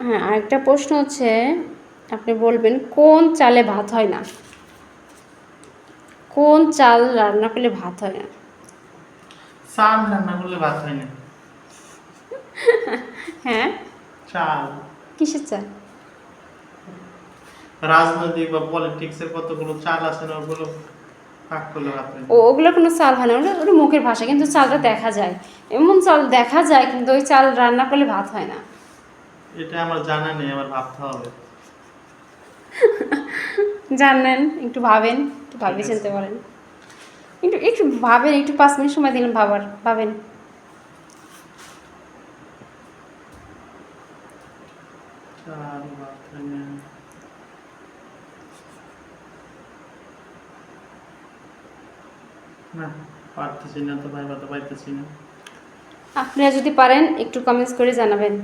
হ্যাঁ, আরেকটা প্রশ্ন হচ্ছে, আপনি বলবেন কোন চালে ভাত হয় না? কোন চাল রান্না করলে ভাত হয় না? চাল রান্না করলে ভাত হয় না। হ্যাঁ, চাল। কিসের চাল? রাজনৈতিক বা পলিটিক্সের কতগুলো চাল আছে না, ওগুলো পাক করলে ভাত হয় না। ওগুলো কোনো চাল হয় না, ওটা ওটা মুখের ভাষা, কিন্তু চালটা দেখা যায়। এমন চাল দেখা যায় কিন্তু ওই চাল রান্না করলে ভাত হয় না। এটা আমার জানা নেই, আমার ভাবতে হবে। জানেন, একটু ভাবেন, একটু ঠিক ভাবি আছে। চিনতে পারেন। একটু একটু ভাবেন, একটু 5 মিনিট সময় দিলাম ভাবার, ভাবেন। চাল ভাত হয় না। না, পারতেছি না তো, ভাই, পাইতেছি না। আপনারা যদি পারেন একটু কমেন্টস করে জানাবেন।